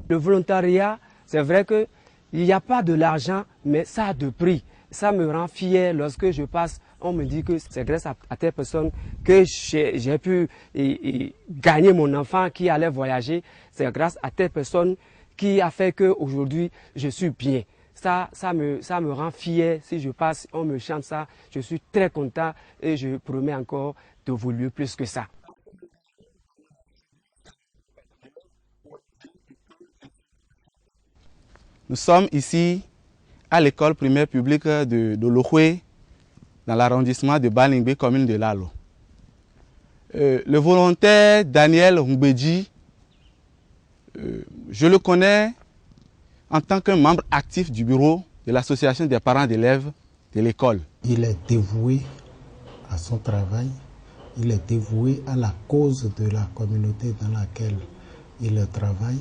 Le volontariat, c'est vrai qu'il n'y a pas de l'argent, mais ça a de prix. Ça me rend fier lorsque je passe. On me dit que c'est grâce à telle personne que j'ai pu gagner mon enfant qui allait voyager. C'est grâce à telle personne qui a fait qu'aujourd'hui je suis bien. Ça me rend fier. Si je passe, on me chante ça. Je suis très content et je promets encore d'évoluer plus que ça. Nous sommes ici à l'école primaire publique de Lohoué, dans l'arrondissement de Balingbe, commune de Lalo. Le volontaire Daniel Ngbeji, je le connais en tant que membre actif du bureau de l'association des parents d'élèves de l'école. Il est dévoué à son travail, il est dévoué à la cause de la communauté dans laquelle il travaille.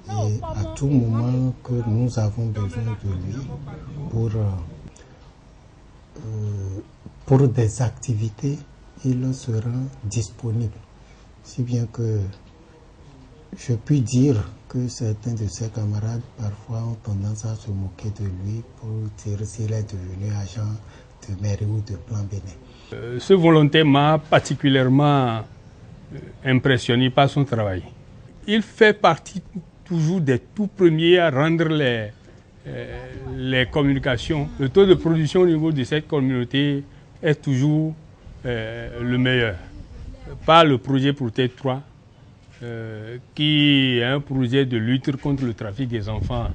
Et à tout moment que nous avons besoin de lui pour des activités, il sera disponible. Si bien que je puis dire que certains de ses camarades parfois ont tendance à se moquer de lui pour dire s'il est devenu agent de mairie ou de plan Bénin. Ce volontaire m'a particulièrement impressionné par son travail. Il fait partie toujours des tout premiers à rendre les communications. Le taux de production au niveau de cette communauté est toujours le meilleur. Par le projet Protect 3, qui est un projet de lutte contre le trafic des enfants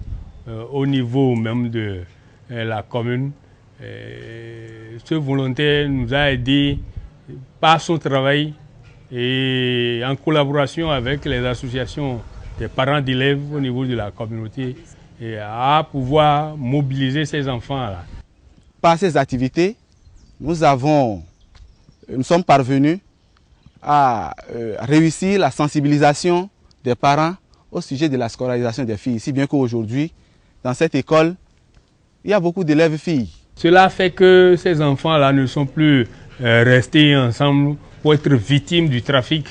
au niveau même de la commune. Ce volontaire nous a aidés par son travail et en collaboration avec les associations des parents d'élèves au niveau de la communauté et à pouvoir mobiliser ces enfants-là. Par ces activités, nous sommes parvenus à réussir la sensibilisation des parents au sujet de la scolarisation des filles. Si bien qu'aujourd'hui, dans cette école, il y a beaucoup d'élèves filles. Cela fait que ces enfants-là ne sont plus restés ensemble pour être victimes du trafic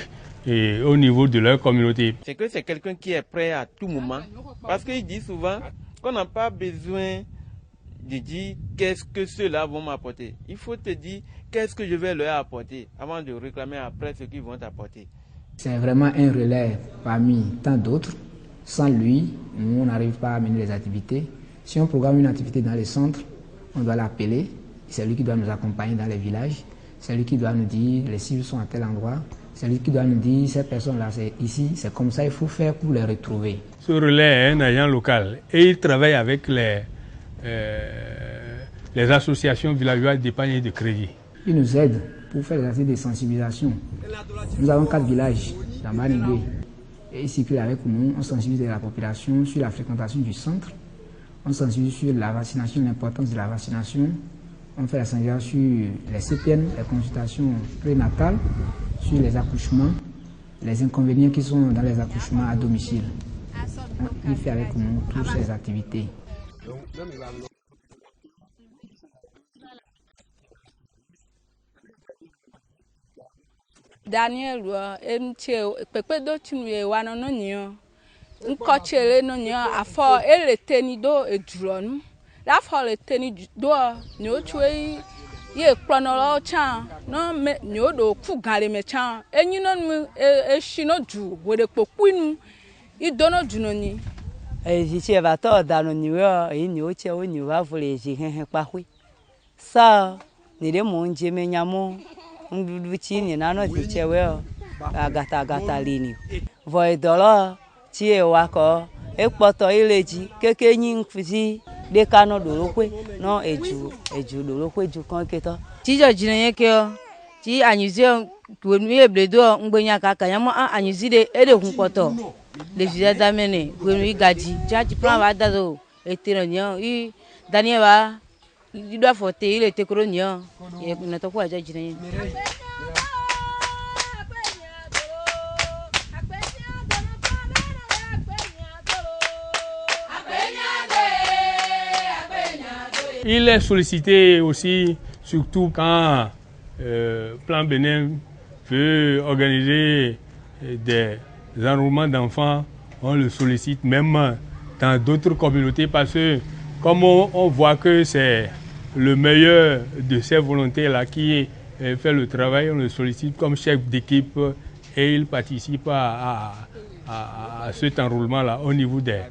et au niveau de leur communauté. C'est que c'est quelqu'un qui est prêt à tout moment. Parce qu'il dit souvent qu'on n'a pas besoin de dire qu'est-ce que ceux-là vont m'apporter. Il faut te dire qu'est-ce que je vais leur apporter avant de réclamer après ce qu'ils vont t'apporter. C'est vraiment un relais parmi tant d'autres. Sans lui, nous, on n'arrive pas à mener les activités. Si on programme une activité dans les centres, on doit l'appeler. C'est lui qui doit nous accompagner dans les villages. C'est lui qui doit nous dire les cibles sont à tel endroit. C'est lui qui doit nous dire ces personnes-là, c'est ici, c'est comme ça, il faut faire pour les retrouver. Ce relais est un agent local et il travaille avec les associations villageoises d'épargne et de crédit. Il nous aide pour faire des activités de sensibilisation. Nous avons 4 villages dans Balingbe. Et il circule avec nous, on sensibilise la population sur la fréquentation du centre. On sensibilise sur la vaccination, l'importance de la vaccination. On fait la sensibilisation sur les CPN, les consultations prénatales, sur les accouchements, les inconvénients qui sont dans les accouchements à domicile. Il fait avec nous toutes ces activités. Daniel, pepe do tunwe wana no nyo. Nkochere no nyo afọ eleteni do eduronu. Afọ eleteni do nyo chwe ye kpronolo chan no me nyo do ku gare me chan. Enyi no mu eshino du wede pokwinu. Idono dunoni. Ejiche bato dano niwe enyo che oni wa vole ji hehe pakwe. Sa ni de mo nje menyamo ndudu chini nano tichewe agata lini voidolo tie wako ekpoto ileji kekenyi nfuzi de kano dorokwe no eju dorokwe ju kan keto tijo jinenye ke ti anyuze tuwenu ebledo ngbenya kaka yamo anyuzi de ede hunpoto le visa damene kwenu igaji jaji plan va dazo eteronyo i daniela il doit voter, il était chronique. Et on a tout quoi à dire. Il est sollicité aussi surtout quand Plan Bénin veut organiser des enrôlements d'enfants, on le sollicite même dans d'autres communautés parce que comme on voit que c'est le meilleur de ces volontaires-là qui fait le travail, on le sollicite comme chef d'équipe et il participe à cet enrôlement-là au niveau des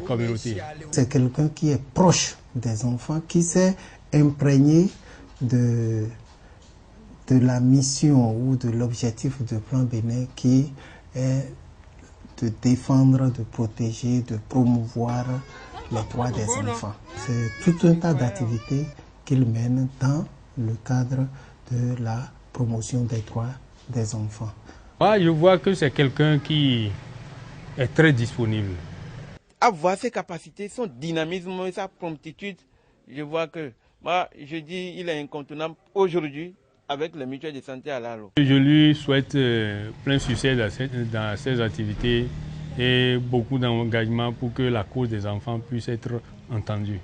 communautés. C'est quelqu'un qui est proche des enfants, qui s'est imprégné de la mission ou de l'objectif du Plan Bénin qui est de défendre, de protéger, de promouvoir les droits des enfants. C'est tout un tas d'activités qu'il mène dans le cadre de la promotion des droits des enfants. Moi, je vois que c'est quelqu'un qui est très disponible. Avoir ses capacités, son dynamisme et sa promptitude, je vois que, moi, je dis, il est incontournable aujourd'hui avec les mutuelles de santé à Lalo. Je lui souhaite plein succès dans ses activités et beaucoup d'engagement pour que la cause des enfants puisse être entendue.